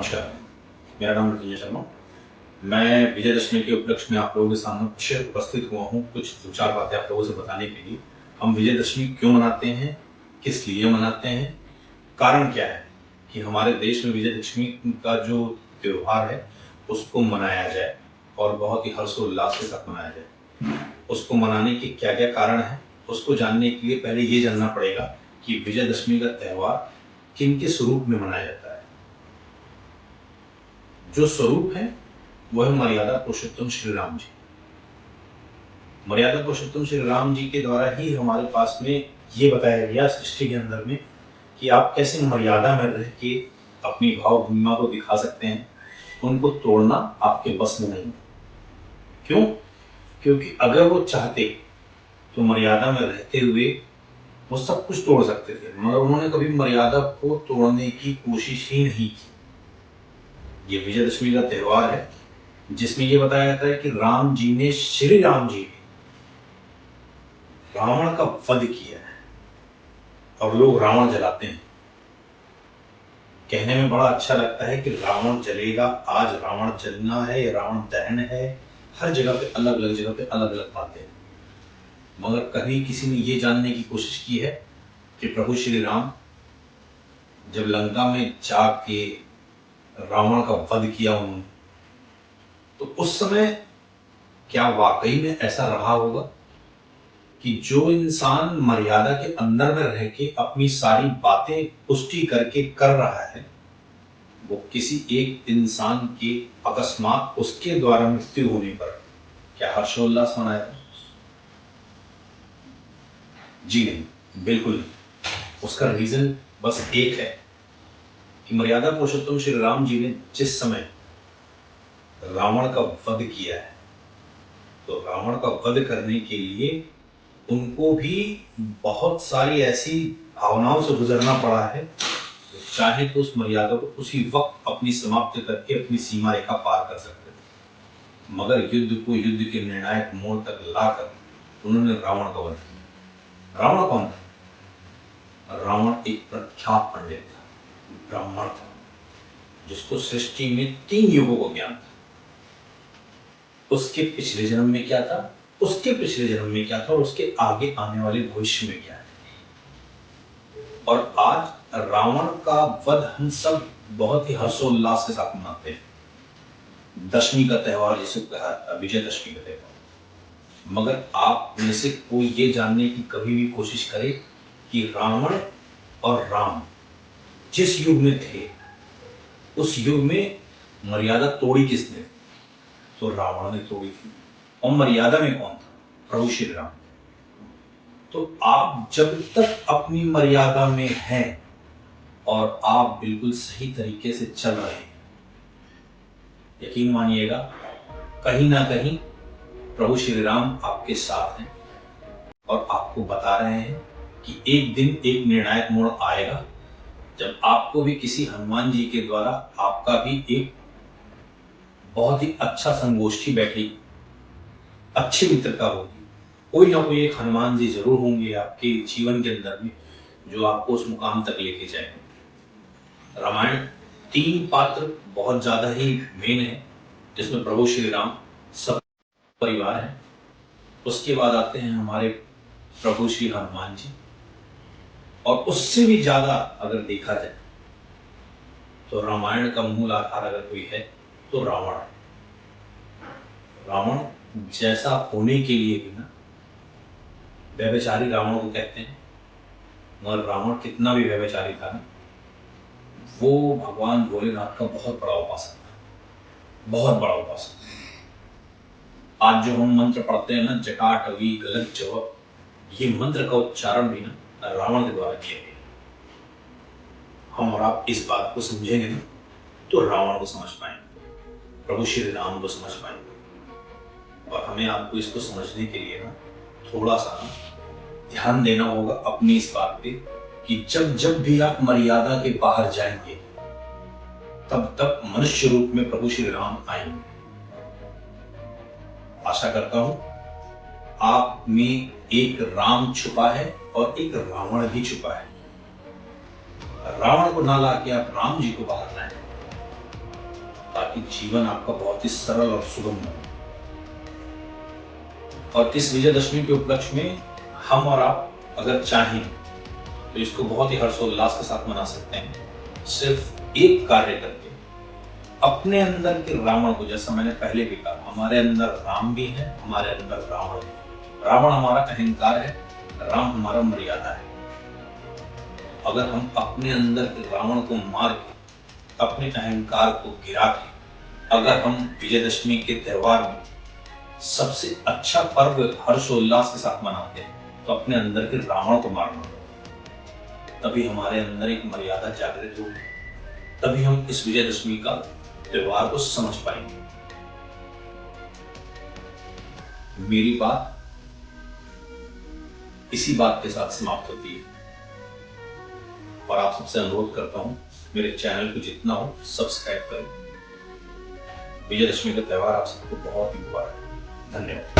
नमस्कार, मेरा नाम ऋतुंजय शर्मा। मैं विजयदशमी के उपलक्ष्य में आप लोगों के समक्ष उपस्थित हुआ हूँ कुछ 2-4 बातें आप लोगों से बताने के लिए। हम विजयदशमी क्यों मनाते हैं, किस लिए मनाते हैं, कारण क्या है कि हमारे देश में विजयदशमी का जो त्योहार है उसको मनाया जाए और बहुत ही हर्षोल्लास के साथ मनाया जाए। उसको मनाने के क्या-क्या कारण हैं, उसको जानने के लिए पहले ये जानना पड़ेगा कि विजयदशमी का त्योहार किनके स्वरूप में मनाया जाता है। जो स्वरूप है वह मर्यादा पुरुषोत्तम श्री राम जी। मर्यादा पुरुषोत्तम श्री राम जी के द्वारा ही हमारे पास में ये बताया गया सृष्टि के अंदर में कि आप कैसे मर्यादा में रह के अपनी भाव भूमिमा को दिखा सकते हैं। उनको तोड़ना आपके बस में नहीं। क्यों? क्योंकि अगर वो चाहते तो मर्यादा में रहते हुए वो सब कुछ तोड़ सकते थे, मगर उन्होंने कभी मर्यादा को तोड़ने की कोशिश ही नहीं की। ये विजयदशमी का त्योहार है जिसमें ये बताया जाता है कि राम जी ने, श्री राम जी ने रावण का वध किया है और लोग रावण जलाते हैं। कहने में बड़ा अच्छा लगता है कि रावण जलेगा, आज रावण जलना है, रावण दहन है। हर जगह पे अलग अलग जगह पे अलग अलग बातें हैं, मगर कभी किसी ने ये जानने की कोशिश की है कि प्रभु श्री राम जब लंका में जाके रावण का वध किया उन्होंने, तो उस समय क्या वाकई में ऐसा रहा होगा कि जो इंसान मर्यादा के अंदर में रह के अपनी सारी बातें पुष्टि करके कर रहा है, वो किसी एक इंसान के अकस्मात उसके द्वारा मृत्यु होने पर क्या हर्षोल्लास मनाएगा? जी नहीं, बिल्कुल नहीं। उसका रीजन बस एक है कि मर्यादा पुरुषोत्तम श्री राम जी ने जिस समय रावण का वध किया है, तो रावण का वध करने के लिए उनको भी बहुत सारी ऐसी भावनाओं से गुजरना पड़ा है, चाहे तो उस मर्यादा को उसी वक्त अपनी समाप्त करके अपनी सीमा रेखा पार कर सकते थे, मगर युद्ध को युद्ध के निर्णायक मोड़ तक लाकर उन्होंने रावण का वध किया। रावण कौन था? रावण एक प्रख्यात पंडित था, ब्राह्मण था, जिसको सृष्टि में 3 युगों को ज्ञान था। उसके पिछले जन्म में क्या था, उसके पिछले जन्म में क्या था और उसके आगे आने वाले भविष्य में क्या है। और आज रावण का वध हम सब बहुत ही हर्षोल्लास के साथ मनाते हैं। दशमी का त्योहार जिसे कहा विजयदशमी का त्योहार। मगर आप में से कोई ये जानने की कभी भी कोशिश करे कि रावण और राम जिस युग में थे, उस युग में मर्यादा तोड़ी किसने? तो रावण ने तोड़ी थी। और मर्यादा में कौन था? प्रभु श्री राम। तो आप जब तक अपनी मर्यादा में हैं और आप बिल्कुल सही तरीके से चल रहे हैं, यकीन मानिएगा कहीं ना कहीं प्रभु श्री राम आपके साथ हैं और आपको बता रहे हैं कि एक दिन एक निर्णायक मोड़ आएगा जब आपको भी किसी हनुमान जी के द्वारा आपका भी एक बहुत ही अच्छा संगोष्ठी बैठेगी, अच्छी मित्रता होगी। कोई ना कोई एक हनुमान जी जरूर होंगे आपके जीवन के अंदर में जो आपको उस मुकाम तक लेके जाएंगे। रामायण 3 पात्र बहुत ज्यादा ही मेन है, जिसमें प्रभु श्री राम सब परिवार है। उसके बाद आते हैं हमारे प्रभु श्री हनुमान जी, और उससे भी ज्यादा अगर देखा जाए तो रामायण का मूल आधार अगर कोई है तो रावण है। रावण जैसा होने के लिए भी ना, व्यभिचारी रावण को कहते हैं, मगर रावण कितना भी व्यभिचारी था ना, वो भगवान भोलेनाथ का बहुत बड़ा उपासक था, बहुत बड़ा उपासक। आज जो हम मंत्र पढ़ते हैं ना, जटाटवी गलत जव, ये मंत्र का उच्चारण भी ना रावण के द्वारा किया गया। हम और आप इस बात को समझेंगे ना तो रावण को समझ पाएंगे, प्रभु श्री राम को समझ पाएंगे। और हमें आपको इसको समझने के लिए ना थोड़ा सा ध्यान देना होगा अपनी इस बात पे कि जब जब भी आप मर्यादा के बाहर जाएंगे तब तब मनुष्य रूप में प्रभु श्री राम आएंगे। आशा करता हूं आप में एक राम छुपा है और एक रावण भी छुपा है। रावण को ना लाके आप राम जी को बाहर लाएं ताकि जीवन आपका बहुत ही सरल और सुगम हो। और इस विजयदशमी के उपलक्ष्य में हम और आप अगर चाहें तो इसको बहुत ही हर्षोल्लास के साथ मना सकते हैं। सिर्फ एक कार्य करके अपने अंदर के रावण को, जैसा मैंने पहले भी कहा, हमारे अंदर राम भी है, हमारे अंदर रावण भी है। रावण हमारा अहंकार है, राम हमारा मर्यादा है। अगर हम अपने अंदर के रावण को मार के, अपने अहंकार को गिरा के, अगर हम विजयदशमी के त्योहार में सबसे अच्छा पर्व हर्षोल्लास के साथ मनाते हैं तो अपने अंदर के रावण को मारना, तभी हमारे अंदर एक मर्यादा जागृत होगी, तभी हम इस विजयदशमी का त्योहार को समझ पाएंगे। मेरी बात इसी बात के साथ समाप्त होती है और आप सबसे अनुरोध करता हूं मेरे चैनल को जितना हो सब्सक्राइब करें। विजयदशमी का त्योहार आप सबको बहुत ही मुबारक। धन्यवाद।